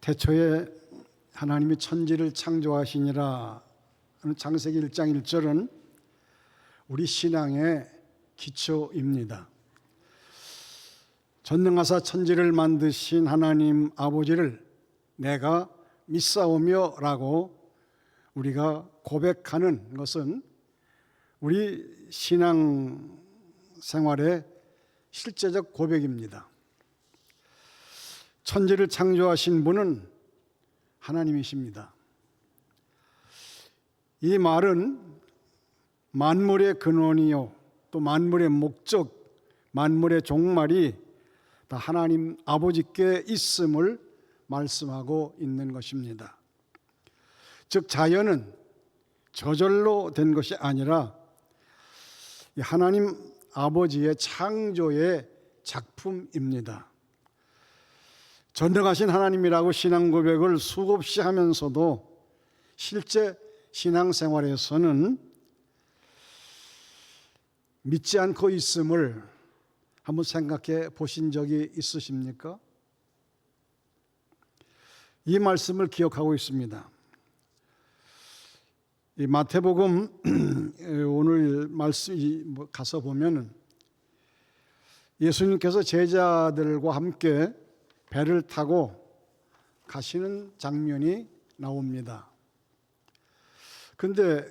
태초에 하나님이 천지를 창조하시니라 하는 창세기 1장 1절은 우리 신앙의 기초입니다. 전능하사 천지를 만드신 하나님 아버지를 내가 믿사오며 라고 우리가 고백하는 것은 우리 신앙 생활의 실제적 고백입니다. 천지를 창조하신 분은 하나님이십니다. 이 말은 만물의 근원이요 또 만물의 목적, 만물의 종말이 다 하나님 아버지께 있음을 말씀하고 있는 것입니다. 즉 자연은 저절로 된 것이 아니라 하나님 아버지의 창조의 작품입니다. 전능하신 하나님이라고 신앙 고백을 수없이 하면서도 실제 신앙생활에서는 믿지 않고 있음을 한번 생각해 보신 적이 있으십니까? 이 말씀을 기억하고 있습니다. 이 마태복음 오늘 말씀 가서 보면은 예수님께서 제자들과 함께 배를 타고 가시는 장면이 나옵니다. 그런데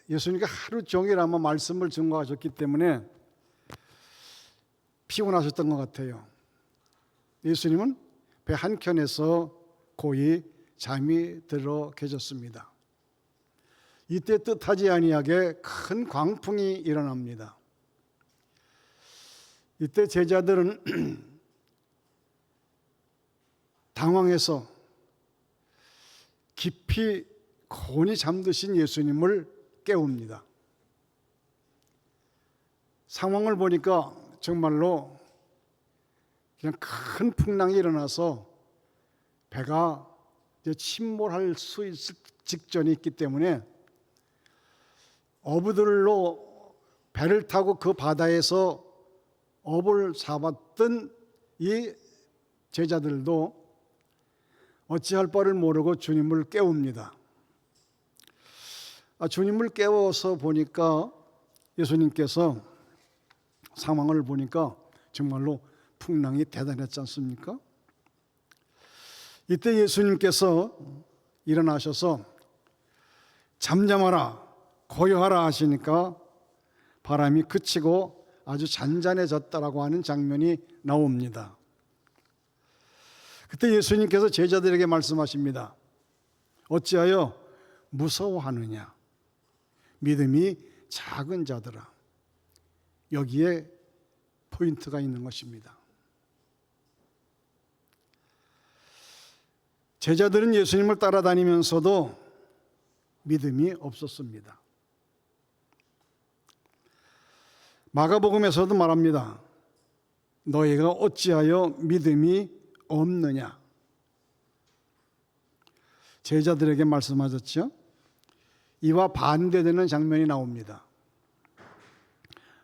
예수님께서 하루 종일 아마 말씀을 증거하셨기 때문에 피곤하셨던 것 같아요. 예수님은 배 한켠에서 고이 잠이 들어 계셨습니다. 이때 뜻하지 아니하게 큰 광풍이 일어납니다. 이때 제자들은 당황해서 깊이 곤히 잠드신 예수님을 깨웁니다. 상황을 보니까 정말로 그냥 큰 풍랑이 일어나서 배가 이제 침몰할 수 있을 직전이 있기 때문에 어부들로 배를 타고 그 바다에서 어부를 잡았던 이 제자들도 어찌할 바를 모르고 주님을 깨웁니다. 주님을 깨워서 보니까 예수님께서 상황을 보니까 정말로 풍랑이 대단했지 않습니까? 이때 예수님께서 일어나셔서 잠잠하라 고요하라 하시니까 바람이 그치고 아주 잔잔해졌다라고 하는 장면이 나옵니다. 그때 예수님께서 제자들에게 말씀하십니다. 어찌하여 무서워하느냐 믿음이 작은 자들아. 여기에 포인트가 있는 것입니다. 제자들은 예수님을 따라다니면서도 믿음이 없었습니다. 마가복음에서도 말합니다. 너희가 어찌하여 믿음이 없느냐. 제자들에게 말씀하셨죠. 이와 반대되는 장면이 나옵니다.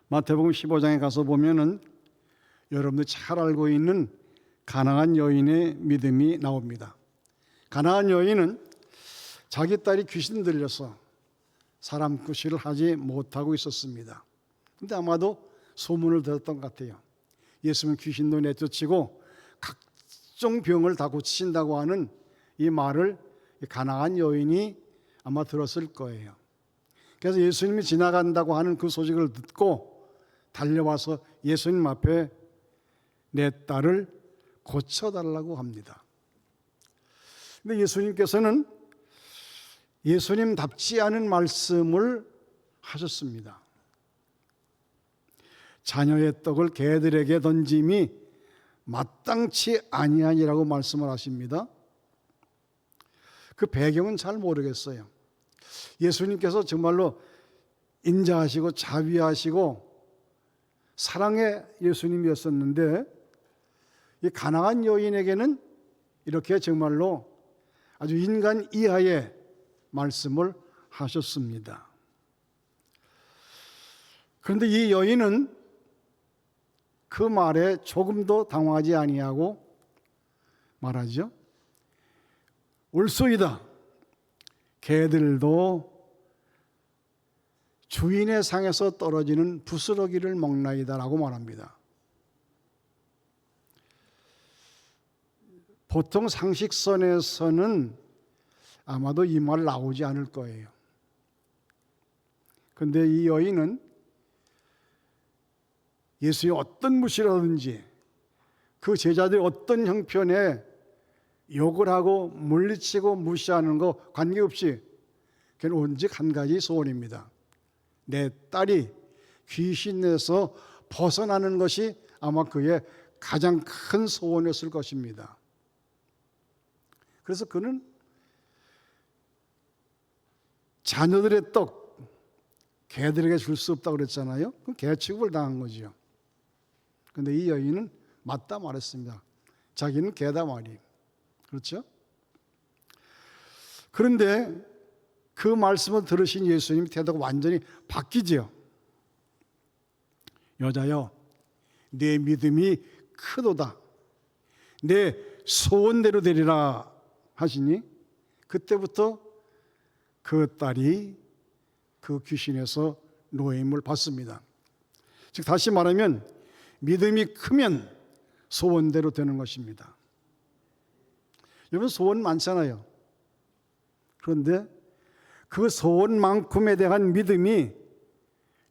마태복음 15장에 가서 보면은 여러분들 잘 알고 있는 가나안 여인의 믿음이 나옵니다. 가나안 여인은 자기 딸이 귀신 들려서 사람 구실을 하지 못하고 있었습니다. 근데 아마도 소문을 들었던 것 같아요. 예수는 귀신도 내쫓고 각종 병을 다 고치신다고 하는 이 말을 가나안 여인이 아마 들었을 거예요. 그래서 예수님이 지나간다고 하는 그 소식을 듣고 달려와서 예수님 앞에 내 딸을 고쳐달라고 합니다. 근데 예수님께서는 예수님답지 않은 말씀을 하셨습니다. 자녀의 떡을 개들에게 던짐이 마땅치 아니하니라고 말씀을 하십니다. 그 배경은 잘 모르겠어요. 예수님께서 정말로 인자하시고 자비하시고 사랑의 예수님이었었는데 이 가나안 여인에게는 이렇게 정말로 아주 인간 이하의 말씀을 하셨습니다. 그런데 이 여인은 그 말에 조금도 당황하지 아니하고 말하죠. 올소이다. 개들도 주인의 상에서 떨어지는 부스러기를 먹나이다 라고 말합니다. 보통 상식선에서는 아마도 이 말 나오지 않을 거예요. 그런데 이 여인은 예수의 어떤 무시라든지 그 제자들이 어떤 형편에 욕을 하고 물리치고 무시하는 거 관계없이 그는 오직 한 가지 소원입니다. 내 딸이 귀신에서 벗어나는 것이 아마 그의 가장 큰 소원이었을 것입니다. 그래서 그는 자녀들의 떡 개들에게 줄 수 없다고 그랬잖아요. 그 개 취급을 당한 거죠. 그런데 이 여인은 맞다 말했습니다. 자기는 개다 말이에요. 그렇죠? 그런데 그 말씀을 들으신 예수님 태도가 완전히 바뀌지요. 여자여, 내 믿음이 크도다. 내 소원대로 되리라 하시니 그때부터 그 딸이 그 귀신에서 노임을 받습니다. 즉 다시 말하면 믿음이 크면 소원대로 되는 것입니다. 여러분 소원 많잖아요. 그런데 그 소원만큼에 대한 믿음이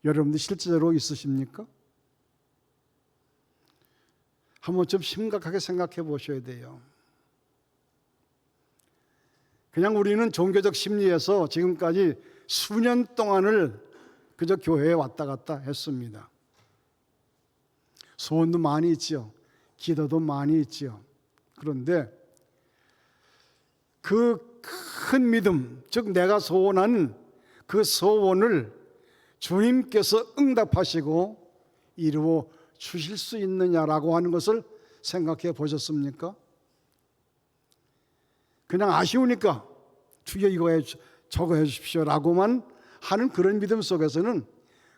여러분들 실제로 있으십니까? 한번 좀 심각하게 생각해 보셔야 돼요. 그냥 우리는 종교적 심리에서 지금까지 수년 동안을 그저 교회에 왔다 갔다 했습니다. 소원도 많이 있지요. 기도도 많이 있지요. 그런데 그 큰 믿음, 즉 내가 소원한 그 소원을 주님께서 응답하시고 이루어 주실 수 있느냐라고 하는 것을 생각해 보셨습니까? 그냥 아쉬우니까 주여 이거 저거 해 주십시오라고만 하는 그런 믿음 속에서는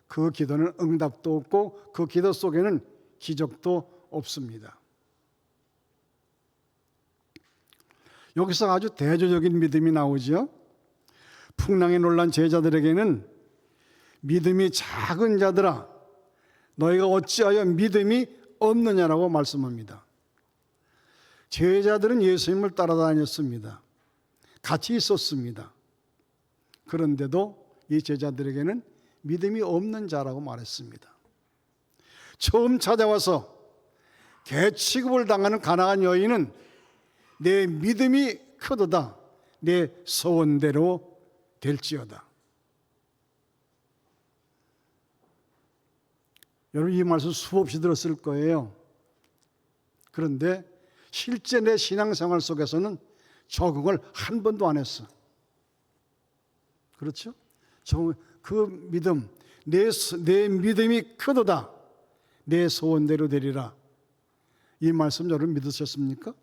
그 기도는 응답도 없고 그 기도 속에는 기적도 없습니다. 여기서 아주 대조적인 믿음이 나오죠. 풍랑에 놀란 제자들에게는 믿음이 작은 자들아 너희가 어찌하여 믿음이 없느냐라고 말씀합니다. 제자들은 예수님을 따라다녔습니다. 같이 있었습니다. 그런데도 이 제자들에게는 믿음이 없는 자라고 말했습니다. 처음 찾아와서 개 취급을 당하는 가난한 여인은 내 믿음이 크도다. 내 소원대로 될지어다. 여러분 이 말씀 수없이 들었을 거예요. 그런데 실제 내 신앙생활 속에서는 적응을 한 번도 안 했어. 그렇죠? 그 믿음, 내 믿음이 크도다. 내 소원대로 되리라. 이 말씀 여러분 믿으셨습니까?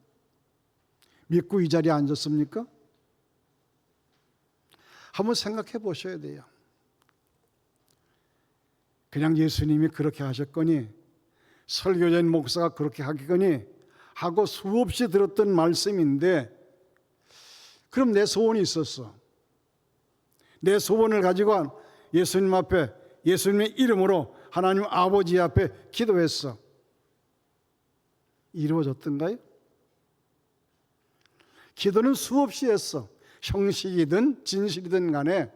믿고 이 자리에 앉았습니까? 한번 생각해 보셔야 돼요. 그냥 예수님이 그렇게 하셨거니 설교자인 목사가 그렇게 하겠거니 하고 수없이 들었던 말씀인데 그럼 내 소원이 있었어. 내 소원을 가지고 예수님 앞에 예수님의 이름으로 하나님 아버지 앞에 기도했어. 이루어졌던가요? 기도는 수없이 했어. 형식이든 진실이든 간에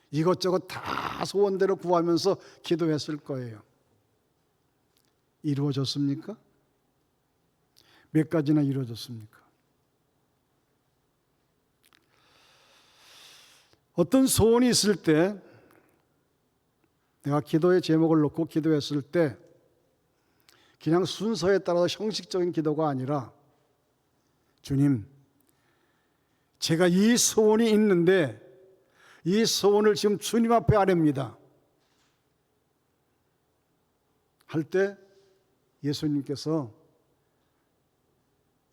이것저것 다 소원대로 구하면서 기도했을 거예요. 이루어졌습니까? 몇 가지나 이루어졌습니까? 어떤 소원이 있을 때 내가 기도의 제목을 놓고 기도했을 때 그냥 순서에 따라서 형식적인 기도가 아니라 주님, 제가 이 소원이 있는데 이 소원을 지금 주님 앞에 아뢰입니다. 할 때 예수님께서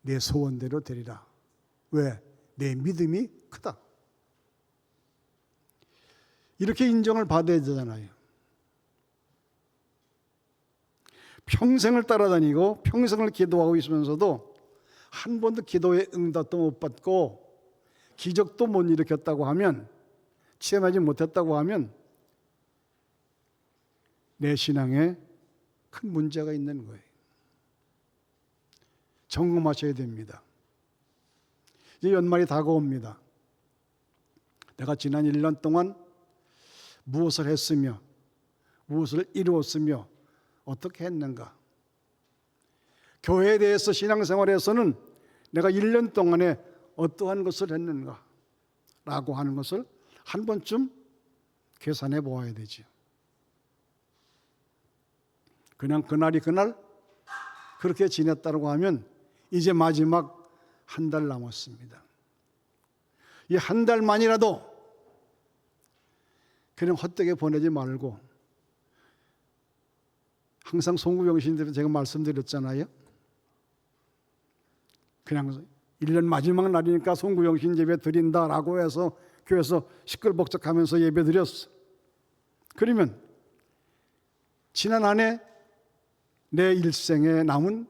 내 소원대로 되리라. 왜? 내 믿음이 크다. 이렇게 인정을 받아야 되잖아요. 평생을 따라다니고 평생을 기도하고 있으면서도 한 번도 기도에 응답도 못 받고 기적도 못 일으켰다고 하면, 체험하지 못했다고 하면 내 신앙에 큰 문제가 있는 거예요. 점검하셔야 됩니다. 이제 연말이 다가옵니다. 내가 지난 1년 동안 무엇을 했으며 무엇을 이루었으며 어떻게 했는가? 교회에 대해서 신앙생활에서는 내가 1년 동안에 어떠한 것을 했는가? 라고 하는 것을 한 번쯤 계산해 보아야 되죠. 그냥 그날이 그날 그렇게 지냈다고 하면 이제 마지막 한 달 남았습니다. 이 한 달만이라도 그냥 헛되게 보내지 말고, 항상 송구병신들은 제가 말씀드렸잖아요. 그냥 1년 마지막 날이니까 송구병신 예배 드린다라고 해서 교회에서 시끌벅적하면서 예배 드렸어. 그러면 지난 한 해 내 일생에 남은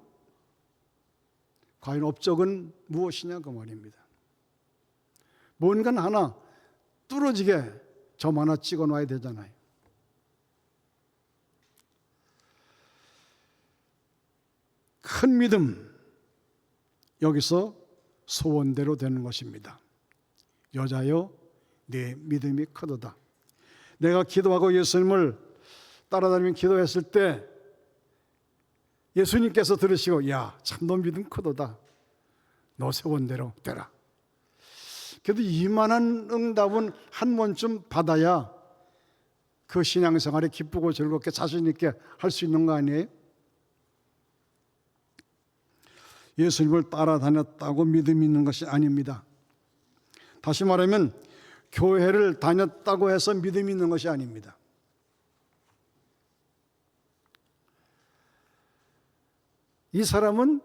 과연 업적은 무엇이냐 그 말입니다. 뭔가 하나 뚫어지게 점 하나 찍어 놔야 되잖아요. 큰 믿음, 여기서 소원대로 되는 것입니다. 여자여 내 믿음이 크도다. 내가 기도하고 예수님을 따라다니며 기도했을 때 예수님께서 들으시고, 야, 참 너 믿음 크도다. 너 소원대로 되라. 그래도 이만한 응답은 한 번쯤 받아야 그 신앙생활에 기쁘고 즐겁게 자신 있게 할 수 있는 거 아니에요? 예수님을 따라다녔다고 믿음이 있는 것이 아닙니다. 다시 말하면 교회를 다녔다고 해서 믿음이 있는 것이 아닙니다. 이 사람은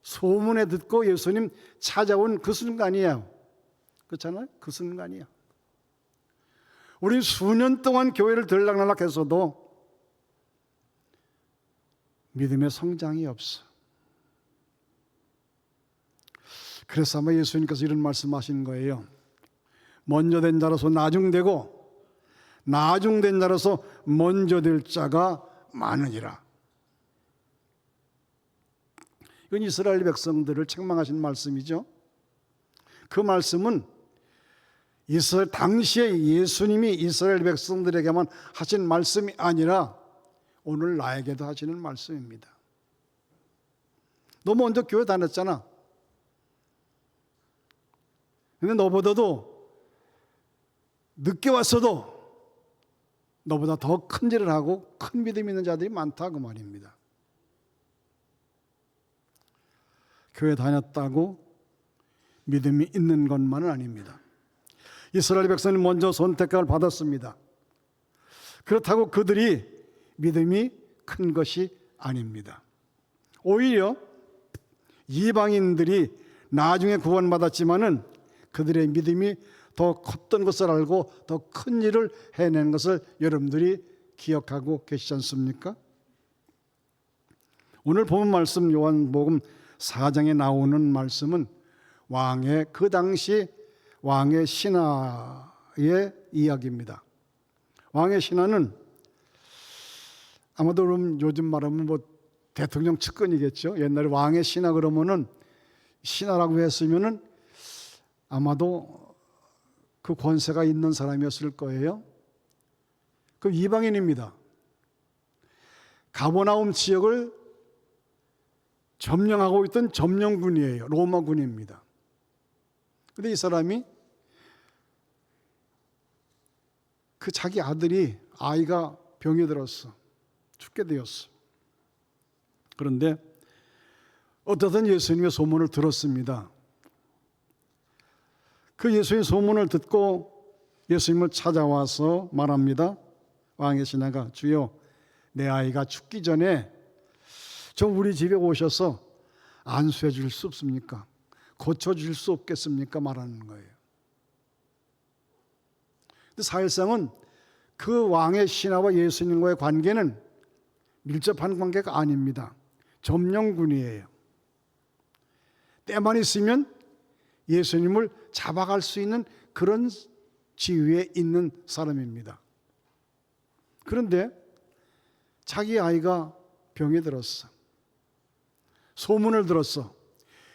소문에 듣고 예수님 찾아온 그 순간이에요. 그렇잖아요? 그 순간이야. 우리 수년 동안 교회를 들락날락했어도 믿음의 성장이 없어. 그래서 아마 예수님께서 이런 말씀하신 거예요. 먼저 된 자로서 나중되고 나중된 자로서 먼저 될 자가 많으니라. 이건 이스라엘 백성들을 책망하신 말씀이죠. 그 말씀은 당시에 예수님이 이스라엘 백성들에게만 하신 말씀이 아니라 오늘 나에게도 하시는 말씀입니다. 너 먼저 교회 다녔잖아. 근데 너보다도 늦게 왔어도 너보다 더 큰 일을 하고 큰 믿음 있는 자들이 많다 그 말입니다. 교회 다녔다고 믿음이 있는 것만은 아닙니다. 이스라엘 백성은 먼저 선택을 받았습니다. 그렇다고 그들이 믿음이 큰 것이 아닙니다. 오히려 이방인들이 나중에 구원받았지만은 그들의 믿음이 더 컸던 것을 알고 더 큰 일을 해낸 것을 여러분들이 기억하고 계시지 않습니까? 오늘 본 말씀 요한복음 4장에 나오는 말씀은 그 당시 왕의 신하의 이야기입니다. 왕의 신하는 아마도 요즘 말하면 대통령 측근이겠죠. 옛날에 왕의 신하 그러면은 신하라고 했으면은 아마도 그 권세가 있는 사람이었을 거예요. 그 이방인입니다. 가버나움 지역을 점령하고 있던 점령군이에요. 로마군입니다. 그런데 이 사람이 그 자기 아이가 병이 들었어. 죽게 되었어. 그런데 어떠한 예수님의 소문을 들었습니다. 그 예수의 소문을 듣고 예수님을 찾아와서 말합니다. 왕의 신하가 주여 내 아이가 죽기 전에 좀 우리 집에 오셔서 안수해 줄 수 없습니까? 고쳐줄 수 없겠습니까? 말하는 거예요. 근데 사실상은 그 왕의 신하와 예수님과의 관계는 밀접한 관계가 아닙니다. 점령군이에요. 때만 있으면 예수님을 잡아갈 수 있는 그런 지위에 있는 사람입니다. 그런데 자기 아이가 병에 들었어. 소문을 들었어.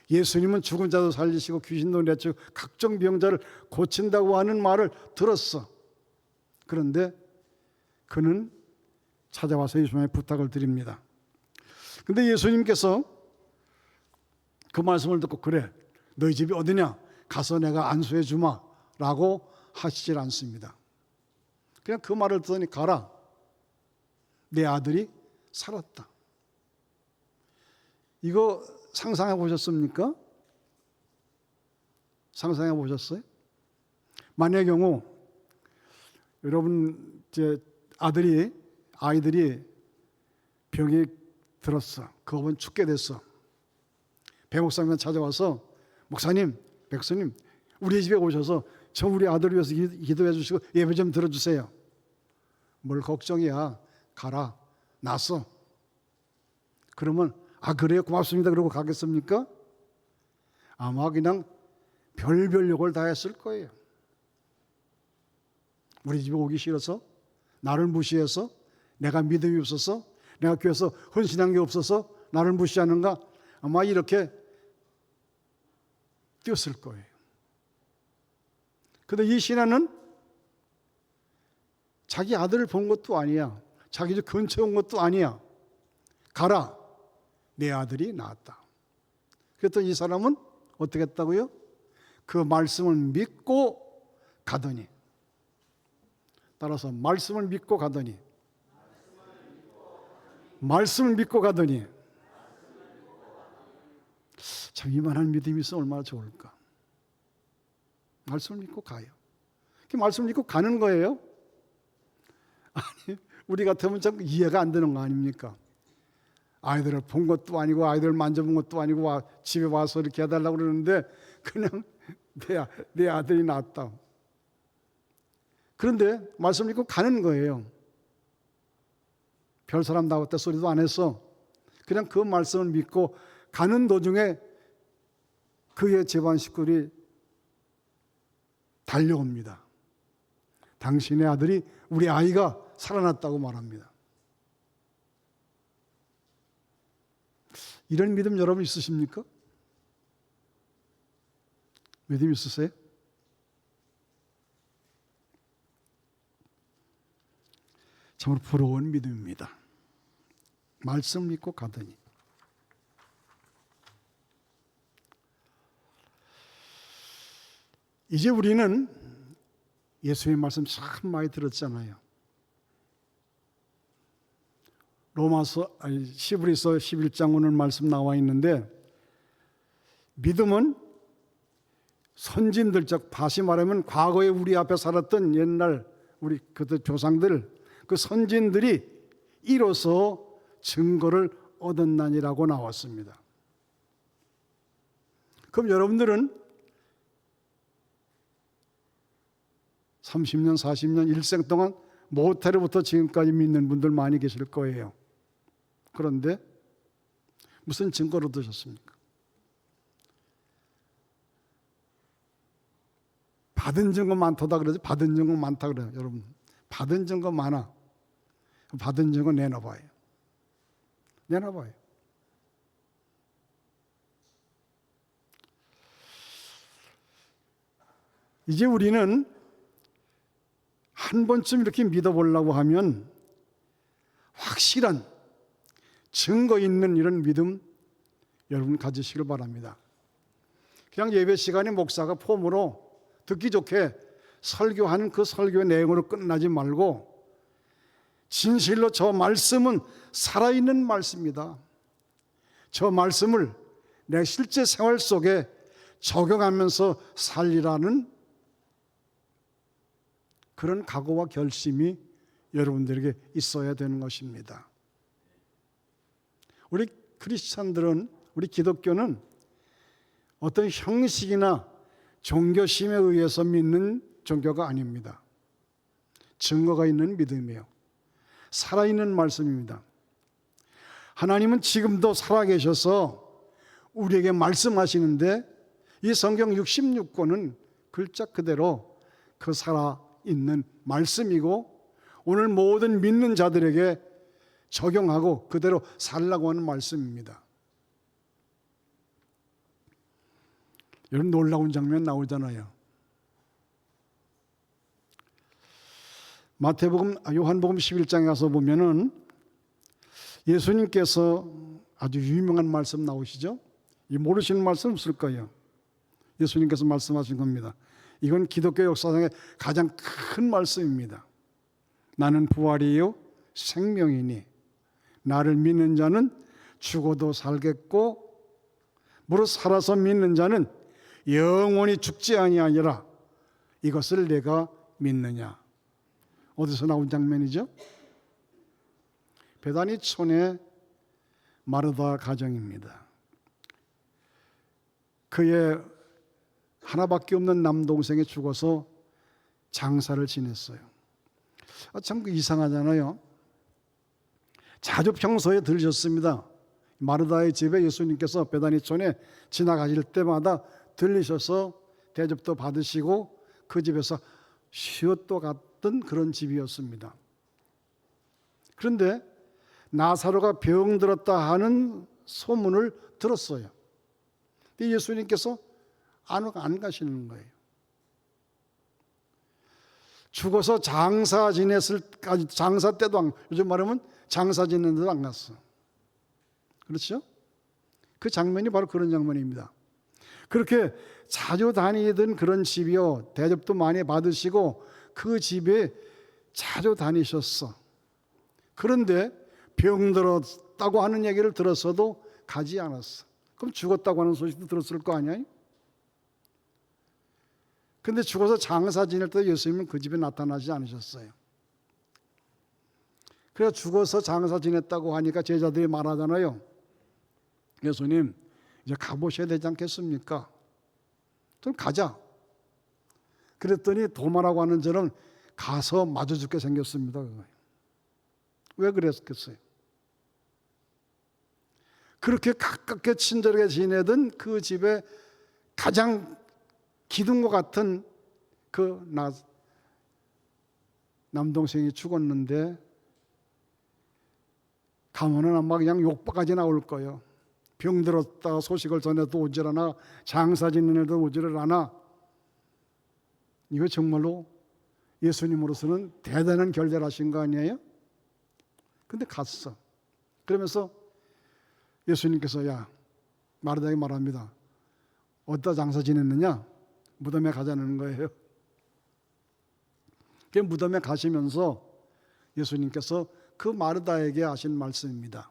예수님은 죽은 자도 살리시고 귀신도 내쫓고 각종 병자를 고친다고 하는 말을 들었어. 그런데 그는 찾아와서 예수님의 부탁을 드립니다. 근데 예수님께서 그 말씀을 듣고 그래, 너희 집이 어디냐? 가서 내가 안수해 주마 라고 하시질 않습니다. 그냥 그 말을 듣더니 가라. 내 아들이 살았다. 이거 상상해 보셨습니까? 상상해 보셨어요? 만약의 경우 여러분 아이들이 병이 들었어. 그 법은 죽게 됐어. 배 목사님한테 찾아와서 목사님, 백수님, 우리 집에 오셔서 저 우리 아들을 위해서 기도해 주시고 예배 좀 들어주세요. 뭘 걱정이야. 가라. 났어. 그러면 그래요? 고맙습니다. 그러고 가겠습니까? 아마 그냥 별별 욕을 다 했을 거예요. 우리 집에 오기 싫어서? 나를 무시해서? 내가 믿음이 없어서? 내가 교회에서 헌신한 게 없어서 나를 무시하는가? 아마 이렇게 뛰었을 거예요. 그런데 이 신하는 자기 아들을 본 것도 아니야. 자기 집 근처에 온 것도 아니야. 가라. 내 아들이 나았다. 그랬더니 이 사람은 어떻게 했다고요? 그 말씀을 믿고 가더니, 따라서 말씀을 믿고 가더니 참 이만한 믿음이 있으면 얼마나 좋을까. 말씀을 믿고 가요. 말씀을 믿고 가는 거예요. 아니, 우리 같으면 참 이해가 안 되는 거 아닙니까? 아이들을 본 것도 아니고 아이들을 만져본 것도 아니고 집에 와서 이렇게 해달라고 그러는데 그냥 내 아들이 낳았다. 그런데 말씀 믿고 가는 거예요. 별 사람 나왔다 소리도 안 했어. 그냥 그 말씀을 믿고 가는 도중에 그의 집안 식구들이 달려옵니다. 당신의 아들이, 우리 아이가 살아났다고 말합니다. 이런 믿음 여러분 있으십니까? 믿음 있으세요? 정말 부러운 믿음입니다. 말씀 믿고 가더니. 이제 우리는 예수의 말씀 참 많이 들었잖아요. 시브리서 11장 오늘 말씀 나와 있는데, 믿음은 선진들, 즉 다시 말하면 과거에 우리 앞에 살았던 옛날 우리 그들 조상들, 그 선진들이 이로써 증거를 얻었나니라고 나왔습니다. 그럼 여러분들은 30년, 40년, 일생 동안 모태로부터 지금까지 믿는 분들 많이 계실 거예요. 그런데 무슨 증거를 얻으셨습니까? 받은 증거 많다 그러죠. 받은 증거 많다 그래요. 여러분, 받은 증거 많아. 받은 증거 내놔봐요. 이제 우리는 한 번쯤 이렇게 믿어보려고 하면 확실한 증거 있는 이런 믿음 여러분 가지시길 바랍니다. 그냥 예배 시간에 목사가 폼으로 듣기 좋게 설교하는 그 설교의 내용으로 끝나지 말고, 진실로 저 말씀은 살아있는 말씀이다. 저 말씀을 내 실제 생활 속에 적용하면서 살리라는 그런 각오와 결심이 여러분들에게 있어야 되는 것입니다. 우리 크리스찬들은, 우리 기독교는 어떤 형식이나 종교심에 의해서 믿는 종교가 아닙니다. 증거가 있는 믿음이에요. 살아있는 말씀입니다. 하나님은 지금도 살아계셔서 우리에게 말씀하시는데 이 성경 66권은 글자 그대로 그 살아있는 말씀이고 오늘 모든 믿는 자들에게 적용하고 그대로 살라고 하는 말씀입니다. 이런 놀라운 장면 나오잖아요. 요한복음 11장에 가서 보면은 예수님께서 아주 유명한 말씀 나오시죠? 이 모르시는 말씀 없을 거예요. 예수님께서 말씀하신 겁니다. 이건 기독교 역사상의 가장 큰 말씀입니다. 나는 부활이요 생명이니 나를 믿는 자는 죽어도 살겠고 무릇 살아서 믿는 자는 영원히 죽지 아니하리라. 이것을 내가 믿느냐. 어디서 나온 장면이죠? 베다니 촌의 마르다 가정입니다. 그의 하나밖에 없는 남동생이 죽어서 장사를 지냈어요. 참 이상하잖아요. 자주 평소에 들으셨습니다. 마르다의 집에 예수님께서 베다니촌에 지나가실 때마다 들리셔서 대접도 받으시고 그 집에서 쉬었다 갔던 그런 집이었습니다. 그런데 나사로가 병들었다 하는 소문을 들었어요. 근데 예수님께서 안 가시는 거예요. 죽어서 장사 때도 요즘 말하면 장사 지내는 데도 안 갔어. 그렇죠? 그 장면이 바로 그런 장면입니다. 그렇게 자주 다니던 그런 집이요, 대접도 많이 받으시고 그 집에 자주 다니셨어. 그런데 병들었다고 하는 얘기를 들었어도 가지 않았어. 그럼 죽었다고 하는 소식도 들었을 거 아니야? 근데 죽어서 장사 지낼 때 예수님은 그 집에 나타나지 않으셨어요. 그래서 죽어서 장사 지냈다고 하니까 제자들이 말하잖아요. 예수님 이제 가보셔야 되지 않겠습니까? 좀 가자. 그랬더니 도마라고 하는 저는 가서 맞아 죽게 생겼습니다. 왜 그랬겠어요? 그렇게 가깝게 친절하게 지내던 그 집에 가장 기둥과 같은 그 남동생이 죽었는데 가면은 아마 그냥 욕박까지 나올 거예요. 병들었다 소식을 전해도 오질 않아. 장사 짓는 애도 오지를 않아. 이거 정말로 예수님으로서는 대단한 결절하신 거 아니에요? 근데 갔어. 그러면서 예수님께서 야 마르다에게 말합니다. 어디다 장사 지냈느냐? 무덤에 가자는 거예요. 그 무덤에 가시면서 예수님께서 그 마르다에게 하신 말씀입니다.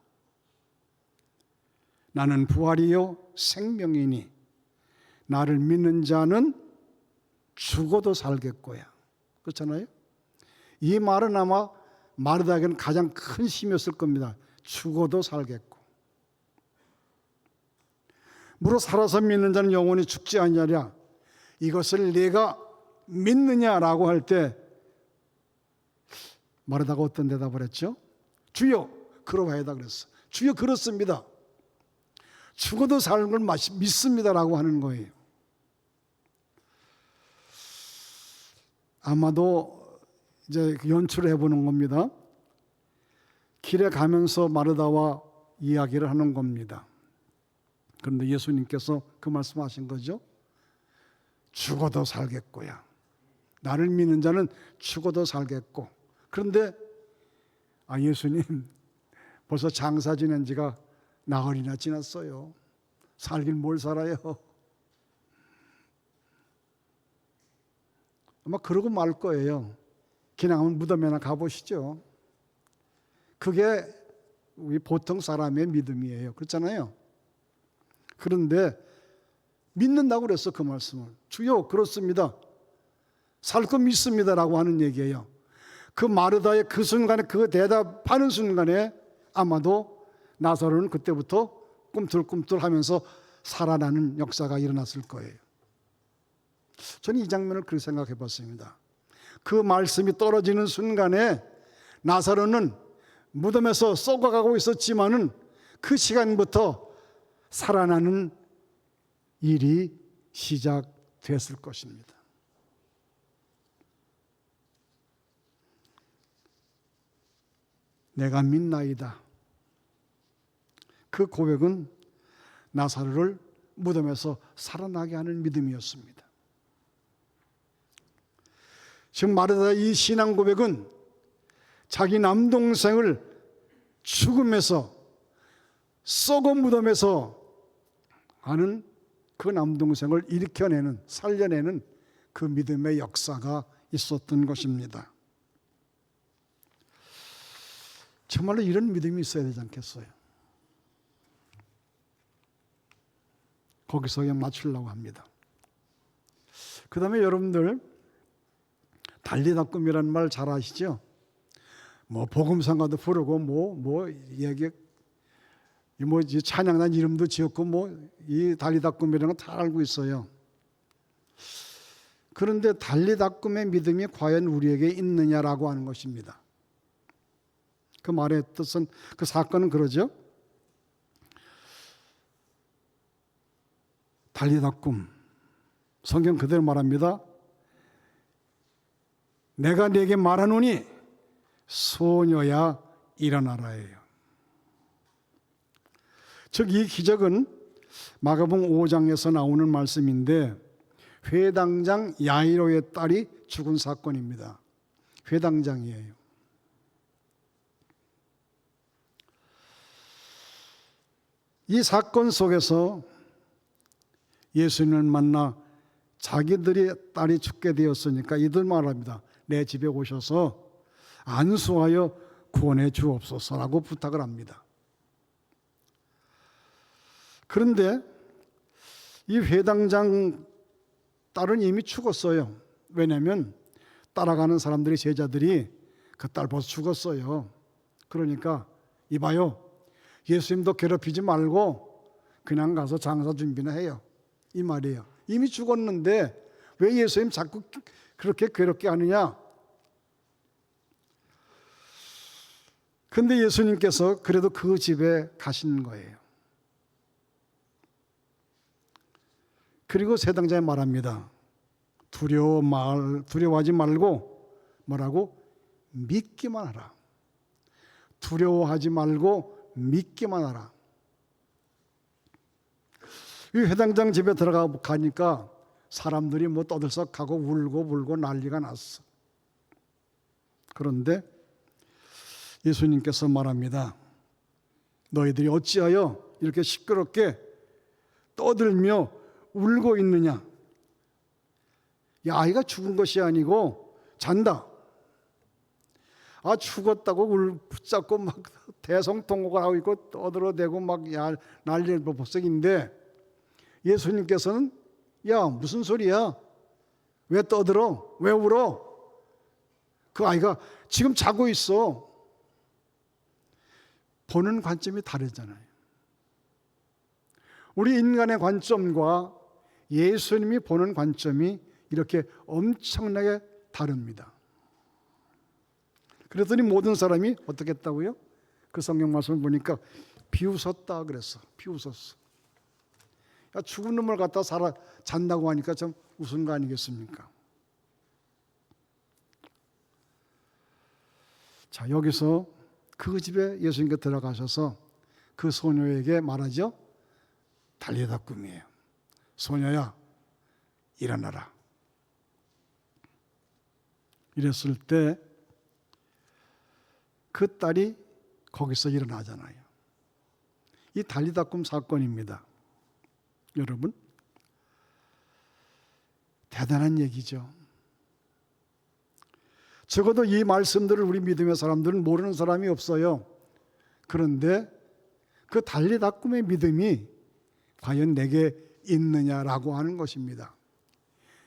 나는 부활이요 생명이니 나를 믿는 자는 죽어도 살겠고야. 그렇잖아요? 이 말은 아마 마르다에게는 가장 큰 힘이었을 겁니다. 죽어도 살겠고. 무릇 살아서 믿는 자는 영원히 죽지 아니하리라. 이것을 내가 믿느냐라고 할 때 마르다가 어떤 대답을 했죠? 주여 그러하이다 그랬어. 주여 그렇습니다. 죽어도 사는 걸 믿습니다라고 하는 거예요. 아마도 이제 연출을 해보는 겁니다. 길에 가면서 마르다와 이야기를 하는 겁니다. 그런데 예수님께서 그 말씀하신 거죠. 죽어도 살겠고야. 나를 믿는 자는 죽어도 살겠고. 그런데 예수님 벌써 장사 지낸 지가 나흘이나 지났어요. 살긴 뭘 살아요. 아마 그러고 말 거예요. 그냥 무덤에나 가보시죠. 그게 우리 보통 사람의 믿음이에요. 그렇잖아요. 그런데 믿는다고 그랬어. 그 말씀을. 주여 그렇습니다. 살 거 믿습니다라고 하는 얘기예요. 그 마르다의 그 순간에 그 대답하는 순간에 아마도 나사로는 그때부터 꿈틀꿈틀하면서 살아나는 역사가 일어났을 거예요. 저는 이 장면을 그렇게 생각해 봤습니다. 그 말씀이 떨어지는 순간에 나사로는 무덤에서 썩어가고 있었지만은 그 시간부터 살아나는 일이 시작됐을 것입니다. 내가 믿나이다. 그 고백은 나사로를 무덤에서 살아나게 하는 믿음이었습니다. 지금 마르다 이 신앙 고백은 자기 남동생을 죽음에서 썩은 무덤에서 하는 그 남동생을 일으켜내는, 살려내는 그 믿음의 역사가 있었던 것입니다. 정말로 이런 믿음이 있어야 되지 않겠어요? 거기서 그냥 맞추려고 합니다. 그 다음에 여러분들 달리다꿈이라는 말 잘 아시죠? 뭐 복음상가도 부르고 얘기 찬양단 이름도 지었고 이 달리다꿈이라는 건 다 알고 있어요. 그런데 달리다꿈의 믿음이 과연 우리에게 있느냐라고 하는 것입니다. 그 말의 뜻은, 그 사건은 그러죠. 달리다꿈, 성경 그대로 말합니다. 내가 네게 말하노니 소녀야 일어나라예요. 즉 이 기적은 마가복음 5장에서 나오는 말씀인데 회당장 야이로의 딸이 죽은 사건입니다. 회당장이에요. 이 사건 속에서 예수님을 만나 자기들의 딸이 죽게 되었으니까 이들 말합니다. 내 집에 오셔서 안수하여 구원해 주옵소서라고 부탁을 합니다. 그런데 이 회당장 딸은 이미 죽었어요. 왜냐하면 따라가는 사람들이, 제자들이 그 딸 벌써 죽었어요. 그러니까 이봐요, 예수님도 괴롭히지 말고 그냥 가서 장사 준비나 해요, 이 말이에요. 이미 죽었는데 왜 예수님 자꾸 그렇게 괴롭게 하느냐. 근데 예수님께서 그래도 그 집에 가시는 거예요. 그리고 세당자에 말합니다. 두려워하지 말고 뭐라고? 믿기만 하라. 두려워하지 말고 믿기만 하라. 이 회당장 집에 가니까 사람들이 떠들썩하고 울고 불고 난리가 났어. 그런데 예수님께서 말합니다. 너희들이 어찌하여 이렇게 시끄럽게 떠들며 울고 있느냐? 이 아이가 죽은 것이 아니고 잔다. 죽었다고 붙잡고 막 대성통곡을 하고 있고 떠들어대고 막 난리를 법석인데 예수님께서는 야, 무슨 소리야? 왜 떠들어? 왜 울어? 그 아이가 지금 자고 있어. 보는 관점이 다르잖아요. 우리 인간의 관점과 예수님이 보는 관점이 이렇게 엄청나게 다릅니다. 그랬더니 모든 사람이 어떻게 했다고요? 그 성경 말씀을 보니까 비웃었다 그랬어. 비웃었어. 야, 죽은 놈을 갖다 잔다고 하니까 참 웃은 거 아니겠습니까? 자, 여기서 그 집에 예수님께 들어가셔서 그 소녀에게 말하죠. 달리다꿈이에요. 소녀야, 일어나라. 이랬을 때 그 딸이 거기서 일어나잖아요. 이 달리다꿈 사건입니다. 여러분, 대단한 얘기죠. 적어도 이 말씀들을 우리 믿음의 사람들은 모르는 사람이 없어요. 그런데 그 달리다꿈의 믿음이 과연 내게 있느냐라고 하는 것입니다.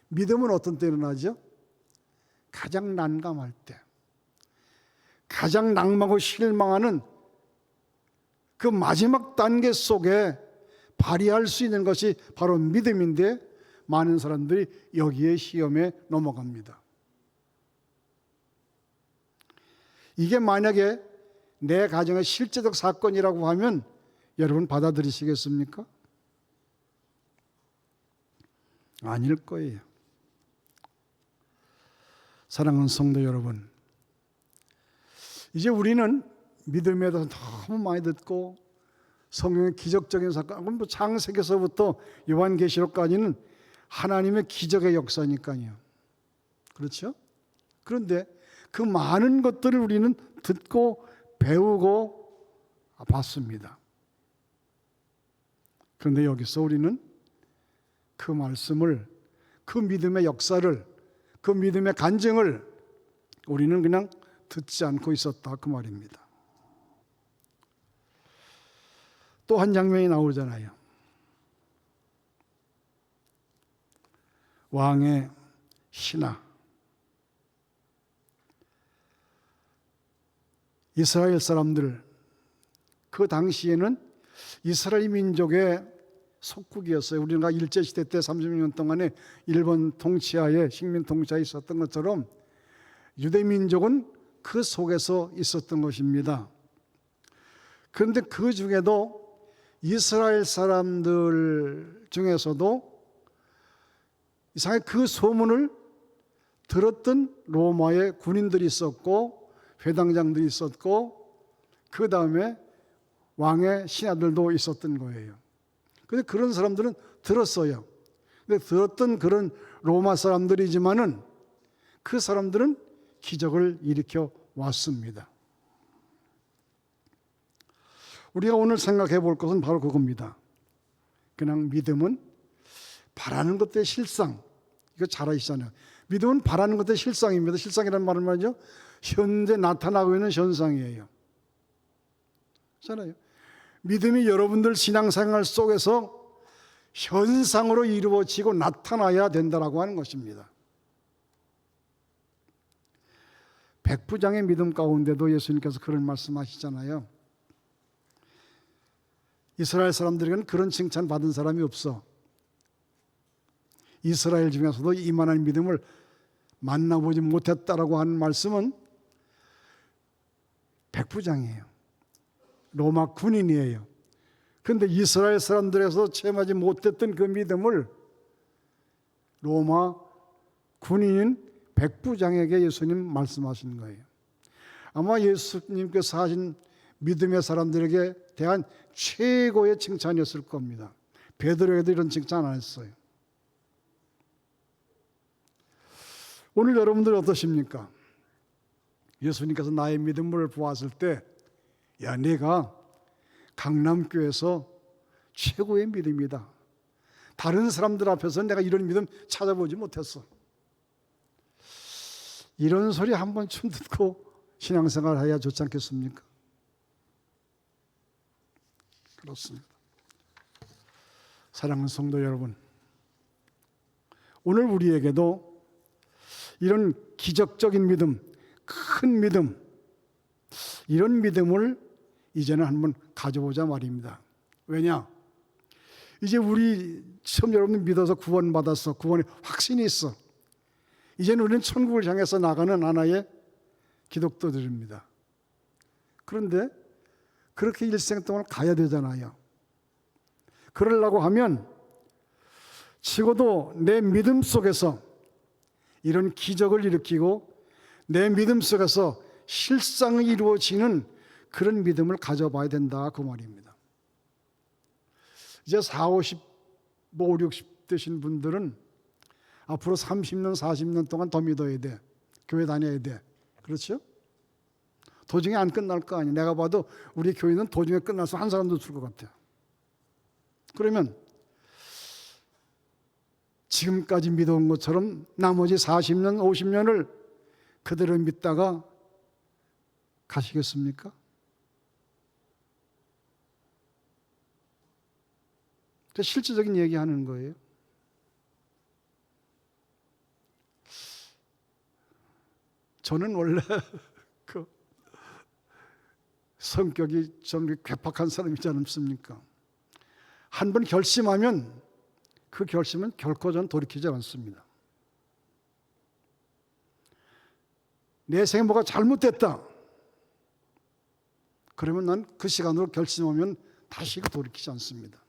믿음은 어떤 때 일어나죠? 가장 난감할 때, 가장 낙망하고 실망하는 그 마지막 단계 속에 발휘할 수 있는 것이 바로 믿음인데 많은 사람들이 여기에 시험에 넘어갑니다. 이게 만약에 내 가정의 실제적 사건이라고 하면 여러분 받아들이시겠습니까? 아닐 거예요. 사랑하는 성도 여러분, 이제 우리는 믿음에 대해서 너무 많이 듣고 성경의 기적적인 사건, 뭐 창세기서부터 요한계시록까지는 하나님의 기적의 역사니까요. 그렇죠? 그런데 그 많은 것들을 우리는 듣고 배우고 봤습니다. 그런데 여기서 우리는 그 말씀을, 그 믿음의 역사를, 그 믿음의 간증을 우리는 그냥 듣지 않고 있었다, 그 말입니다. 또 한 장면이 나오잖아요. 왕의 신하, 이스라엘 사람들, 그 당시에는 이스라엘 민족의 속국이었어요. 우리가 일제시대 때 30년 동안에 일본 통치하에, 식민 통치하에 있었던 것처럼 유대민족은 그 속에서 있었던 것입니다. 그런데 그 중에도 이스라엘 사람들 중에서도 이상하게 그 소문을 들었던 로마의 군인들이 있었고 회당장들이 있었고 그 다음에 왕의 신하들도 있었던 거예요. 근데 그런 사람들은 들었어요. 근데 들었던 그런 로마 사람들이지만은 그 사람들은 기적을 일으켜 왔습니다. 우리가 오늘 생각해 볼 것은 바로 그겁니다. 그냥 믿음은 바라는 것들의 실상. 이거 잘 아시잖아요. 믿음은 바라는 것들의 실상입니다. 실상이라는 말은 말이죠, 현재 나타나고 있는 현상이에요. 그렇잖아요. 믿음이 여러분들 신앙생활 속에서 현상으로 이루어지고 나타나야 된다라고 하는 것입니다. 백부장의 믿음 가운데도 예수님께서 그런 말씀하시잖아요. 이스라엘 사람들에게는 그런 칭찬 받은 사람이 없어. 이스라엘 중에서도 이만한 믿음을 만나보지 못했다라고 하는 말씀은 백부장이에요. 로마 군인이에요. 그런데 이스라엘 사람들에서 체험하지 못했던 그 믿음을 로마 군인인 백부장에게 예수님 말씀하신 거예요. 아마 예수님께서 하신 믿음의 사람들에게 대한 최고의 칭찬이었을 겁니다. 베드로에게도 이런 칭찬 안 했어요. 오늘 여러분들 어떠십니까? 예수님께서 나의 믿음을 보았을 때, 야, 내가 강남교회에서 최고의 믿음이다. 다른 사람들 앞에서 내가 이런 믿음 찾아보지 못했어. 이런 소리 한 번쯤 듣고 신앙생활 해야 좋지 않겠습니까? 그렇습니다. 사랑하는 성도 여러분, 오늘 우리에게도 이런 기적적인 믿음, 큰 믿음, 이런 믿음을 이제는 한번 가져보자 말입니다. 왜냐? 이제 우리 처음 여러분 믿어서 구원받았어. 구원의 확신이 있어. 이제는 우리는 천국을 향해서 나가는 하나의 기독도들입니다. 그런데 그렇게 일생 동안 가야 되잖아요. 그러려고 하면 적어도 내 믿음 속에서 이런 기적을 일으키고 내 믿음 속에서 실상이 이루어지는 그런 믿음을 가져봐야 된다, 그 말입니다. 이제 40, 50, 60 되신 분들은 앞으로 30년, 40년 동안 더 믿어야 돼. 교회 다녀야 돼. 그렇죠? 도중에 안 끝날 거 아니에요. 내가 봐도 우리 교회는 도중에 끝나서 한 사람도 줄 것 같아요. 그러면 지금까지 믿어온 것처럼 나머지 40년, 50년을 그대로 믿다가 가시겠습니까? 실질적인 얘기하는 거예요. 저는 원래 그 성격이 좀 괴팍한 사람이지 않습니까? 한 번 결심하면 그 결심은 결코 전 돌이키지 않습니다. 내 생에 뭐가 잘못됐다. 그러면 난 그 시간으로 결심하면 다시 돌이키지 않습니다.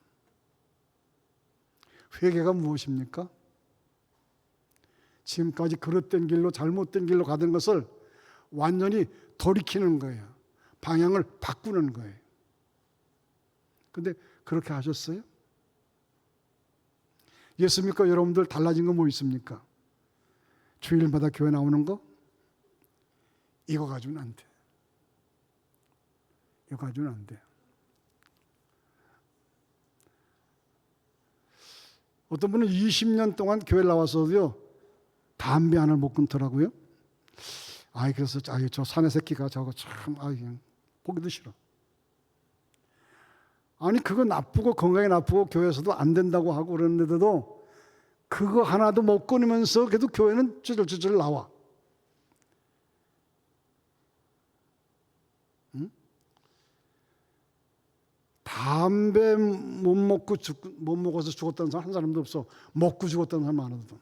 회개가 무엇입니까? 지금까지 그릇된 길로 잘못된 길로 가던 것을 완전히 돌이키는 거예요. 방향을 바꾸는 거예요. 근데 그렇게 하셨어요? 예수 믿고 여러분들 달라진 거 뭐 있습니까? 주일마다 교회 나오는 거? 이거 가지고는 안 돼. 이거 가지고는 안 돼. 어떤 분은 20년 동안 교회 나와서도요, 담배 하나를 못 끊더라고요. 그래서 저 사내 새끼가 저거 참 보기도 싫어. 아니 그거 나쁘고 건강에 나쁘고 교회에서도 안 된다고 하고 그러는데도 그거 하나도 못 끊으면서 그래도 교회는 쭈글쭈글 나와. 응? 담배 못 먹어서 죽었다는 사람 한 사람도 없어. 먹고 죽었다는 사람 많아도.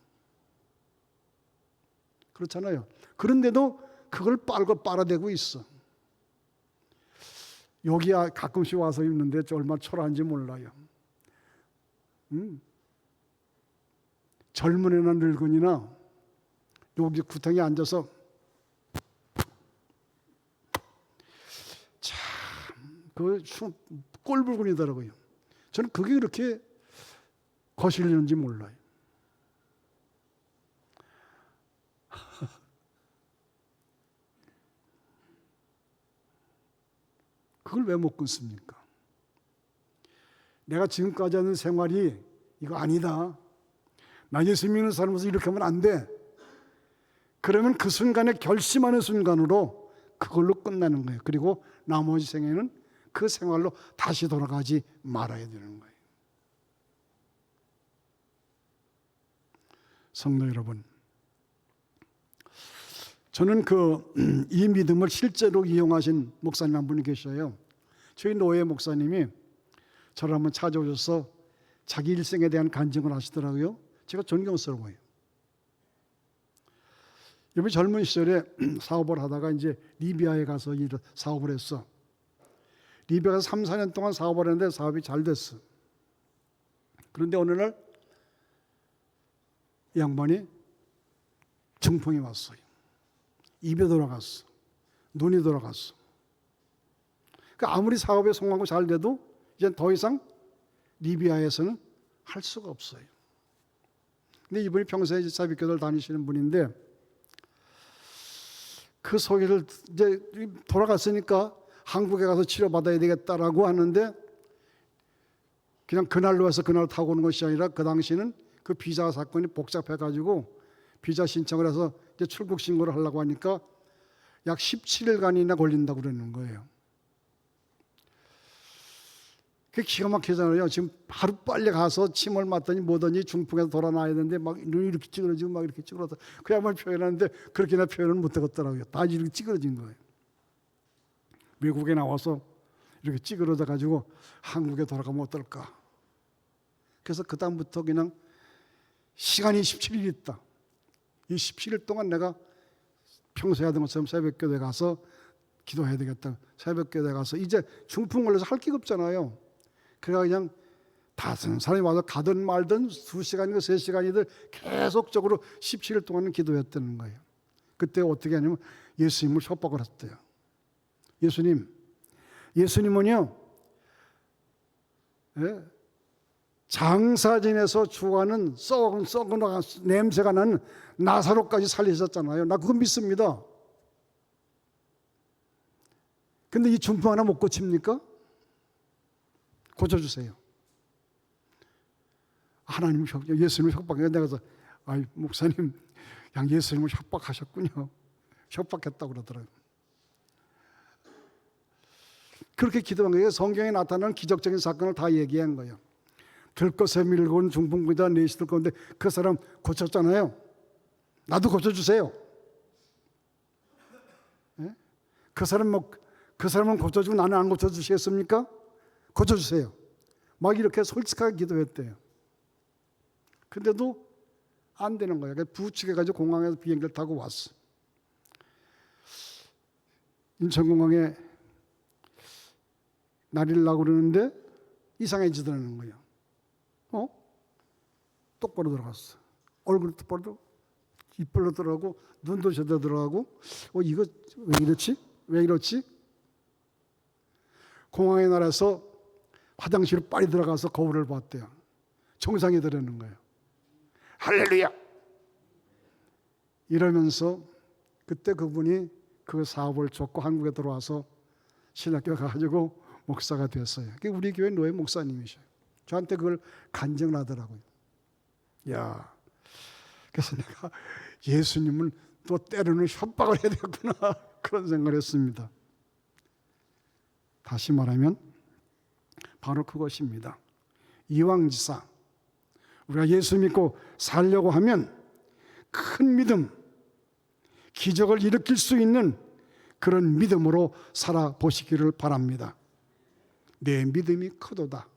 그렇잖아요. 그런데도 그걸 빨아대고 있어. 여기 가끔씩 와서 있는데 얼마나 초라한지 몰라요. 젊은 애나 늙은이나 여기 구덩이에 앉아서 참 꼴불근이더라고요. 저는 그게 그렇게 거슬리는지 몰라요. 그걸 왜 못 끊습니까? 내가 지금까지 하는 생활이 이거 아니다. 나 예수 믿는 사람으로서 이렇게 하면 안 돼. 그러면 그 순간에 결심하는 순간으로 그걸로 끝나는 거예요. 그리고 나머지 생애는 그 생활로 다시 돌아가지 말아야 되는 거예요. 성도 여러분, 저는 이 믿음을 실제로 이용하신 목사님 한 분이 계셔요. 저희 노예 목사님이 저를 한번 찾아오셔서 자기 일생에 대한 간증을 하시더라고요. 제가 존경스러워요. 이분이 젊은 시절에 사업을 하다가 이제 리비아에 가서 사업을 했어. 리비아에서 3, 4년 동안 사업을 했는데 사업이 잘 됐어. 그런데 어느 날 이 양반이 중풍이 왔어요. 입에 돌아갔어. 눈이 돌아갔어. 그러니까 아무리 사업에 성공하고 잘 돼도 이제 더 이상 리비아에서는 할 수가 없어요. 근데 이분이 평소에 사비교회를 다니시는 분인데 그 소리를 이제 돌아갔으니까 한국에 가서 치료받아야 되겠다라고 하는데 그냥 그날로 와서 그날 타고 오는 것이 아니라 그 당시는 그 비자 사건이 복잡해가지고 비자 신청을 해서 이제 출국 신고를 하려고 하니까 약 17일간이나 걸린다고 그러는 거예요. 그게 기가 막히잖아요. 지금 하루 빨리 가서 침을 맞더니 뭐더니 중풍에서 돌아나야 되는데 막 눈이 이렇게 찌그러지고 막 이렇게 찌그러져. 그야말로 표현하는데 그렇게나 표현을 못 하겠더라고요. 다 이렇게 찌그러진 거예요. 외국에 나와서 이렇게 찌그러져 가지고 한국에 돌아가면 어떨까. 그래서 그 다음부터 그냥 시간이 17일 있다. 이 17일 동안 내가 평소에 하던 것처럼 새벽교대 가서 기도해야 되겠다. 새벽교대 가서 이제 중풍 걸려서 할 게 없잖아요. 그래가 그냥 다른 사람이 와서 가든 말든 2시간이든 3시간이든 계속적으로 17일 동안은 기도했다는 거예요. 그때 어떻게 하냐면 예수님을 협박을 했대요. 예수님은요, 장사진에서 죽어가는 썩은 냄새가 나는 나사로까지 살리셨잖아요. 나 그거 믿습니다. 근데 이 중풍 하나 못 고칩니까? 고쳐주세요. 하나님 예수님을 협박해. 내가 그래서 목사님 그냥 예수님을 협박하셨군요. 협박했다고 그러더라고요. 그렇게 기도한 거예요. 성경에 나타나는 기적적인 사건을 다 얘기한 거예요. 들것에 밀고 온 중풍부자 넷이 건데 그 사람 고쳤잖아요. 나도 고쳐주세요. 네? 그 사람은 고쳐주고 나는 안 고쳐주시겠습니까? 고쳐주세요. 막 이렇게 솔직하게 기도했대요. 근데도 안 되는 거예요. 부축해가지고 공항에서 비행기를 타고 왔어. 인천공항에 날리려고 그러는데 이상해지더라는 거예요. 똑바로 들어갔어. 얼굴이 똑바로 입벌로 들어가고 눈도 제대로 들어가고 이거 왜 이렇지? 왜 이렇지? 공항에 나라서 화장실에 빨리 들어가서 거울을 봤대요. 정상이 되려는 거예요. 할렐루야! 이러면서 그때 그분이 그 사업을 줬고 한국에 들어와서 신학교 가가지고 목사가 됐어요. 그게 우리 교회 노예 목사님이셔요. 저한테 그걸 간증을 하더라고요. 야, 그래서 내가 예수님은 또 때로는 협박을 해야 되겠구나 그런 생각을 했습니다. 다시 말하면 바로 그것입니다. 이왕지사 우리가 예수 믿고 살려고 하면 큰 믿음, 기적을 일으킬 수 있는 그런 믿음으로 살아보시기를 바랍니다. 내 믿음이 크도다.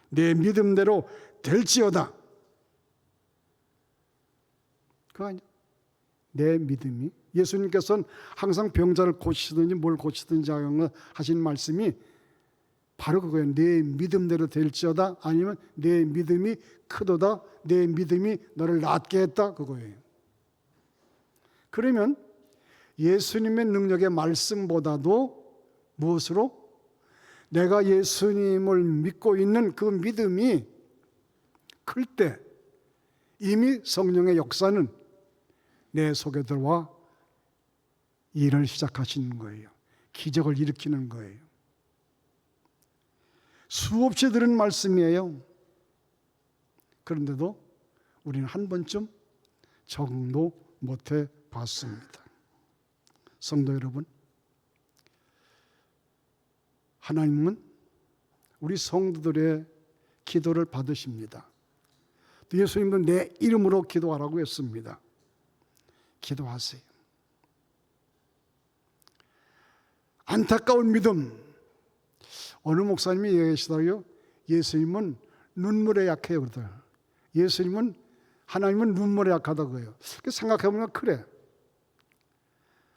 내 믿음대로 될지어다. 그거 아니야? 내 믿음이, 예수님께서는 항상 병자를 고치시든지 뭘 고치든지 하신 말씀이 바로 그거예요. 내 믿음대로 될지어다, 아니면 내 믿음이 크도다, 내 믿음이 너를 낫게 했다, 그거예요. 그러면 예수님의 능력의 말씀보다도 무엇으로? 내가 예수님을 믿고 있는 그 믿음이 클 때 이미 성령의 역사는 내 속에 들어와 일을 시작하시는 거예요. 기적을 일으키는 거예요. 수없이 들은 말씀이에요. 그런데도 우리는 한 번쯤 적응도 못해 봤습니다. 성도 여러분, 하나님은 우리 성도들의 기도를 받으십니다. 예수님도 내 이름으로 기도하라고 했습니다. 기도하세요. 안타까운 믿음. 어느 목사님이 얘기하시더라고요. 예수님은 눈물에 약해요. 그러더라고요. 예수님은, 하나님은 눈물에 약하다고 해요. 생각해보면 그래.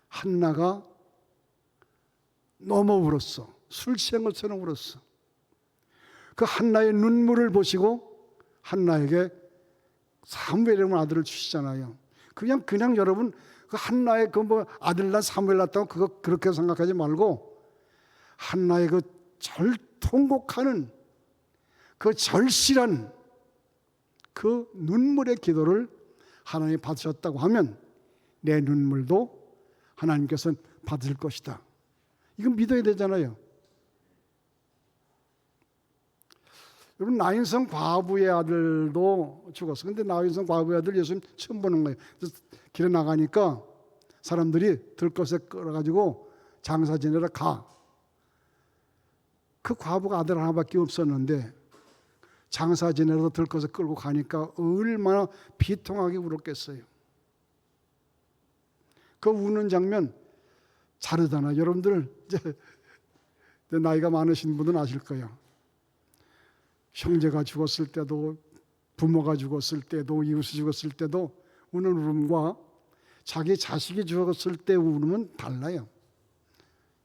한나가 너무 울었어. 술 취한 것처럼 울었어. 그 한나의 눈물을 보시고 한나에게 사무엘이라는 아들을 주시잖아요. 그냥 여러분 그 한나의 그 뭐 아들 낳 사무엘 낳았다고 그거 그렇게 생각하지 말고 한나의 그 통곡하는 그 절실한 그 눈물의 기도를 하나님이 받으셨다고 하면 내 눈물도 하나님께서는 받을 것이다. 이건 믿어야 되잖아요. 여러분, 나인성 과부의 아들도 죽었어. 근데 나인성 과부의 아들 예수님 처음 보는 거예요. 그래서 길에 나가니까 사람들이 들것에 끌어가지고 장사 지내러 가. 그 과부가 아들 하나밖에 없었는데 장사 지내러 들것에 끌고 가니까 얼마나 비통하게 울었겠어요. 그 우는 장면 다르잖아요. 여러분들 이제 나이가 많으신 분들은 아실 거예요. 형제가 죽었을 때도, 부모가 죽었을 때도, 이웃이 죽었을 때도 우는 울음과 자기 자식이 죽었을 때 울음은 달라요.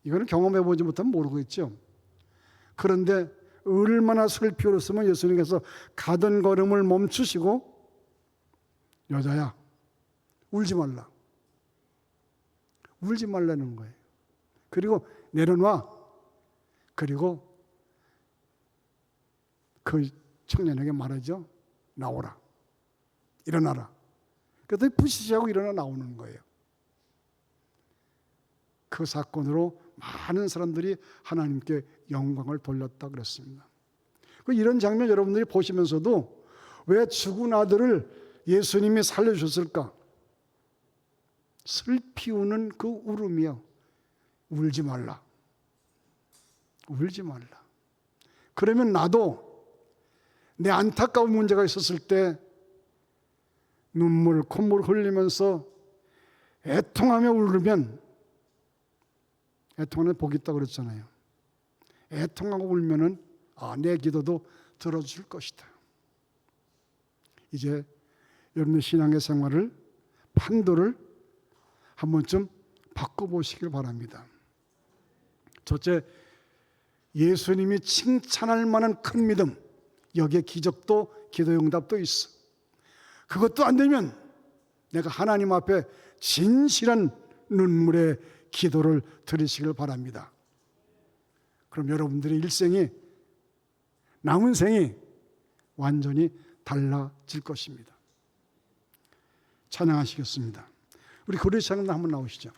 이거는 경험해보지 못하면 모르겠죠. 그런데 얼마나 슬피 울었으면 예수님께서 가던 걸음을 멈추시고 여자야 울지 말라. 울지 말라는 거예요. 그리고 내려놔. 그리고 그 청년에게 말하죠. 나오라. 일어나라. 그랬더니 부시시하고 일어나 나오는 거예요. 그 사건으로 많은 사람들이 하나님께 영광을 돌렸다 그랬습니다. 이런 장면 여러분들이 보시면서도 왜 죽은 아들을 예수님이 살려주셨을까? 슬피 우는 그 울음이요. 울지 말라. 울지 말라. 그러면 나도 내 안타까운 문제가 있었을 때 눈물, 콧물 흘리면서 애통하며 울면, 애통하는 복이 있다고 그랬잖아요. 애통하고 울면은 내 기도도 들어줄 것이다. 이제 여러분의 신앙의 생활을, 판도를 한 번쯤 바꿔보시길 바랍니다. 첫째, 예수님이 칭찬할 만한 큰 믿음, 여기에 기적도 기도응답도 있어. 그것도 안 되면 내가 하나님 앞에 진실한 눈물의 기도를 드리시길 바랍니다. 그럼 여러분들의 일생이, 남은 생이 완전히 달라질 것입니다. 찬양하시겠습니다. 우리 고레시 찬양단 한번 나오시죠.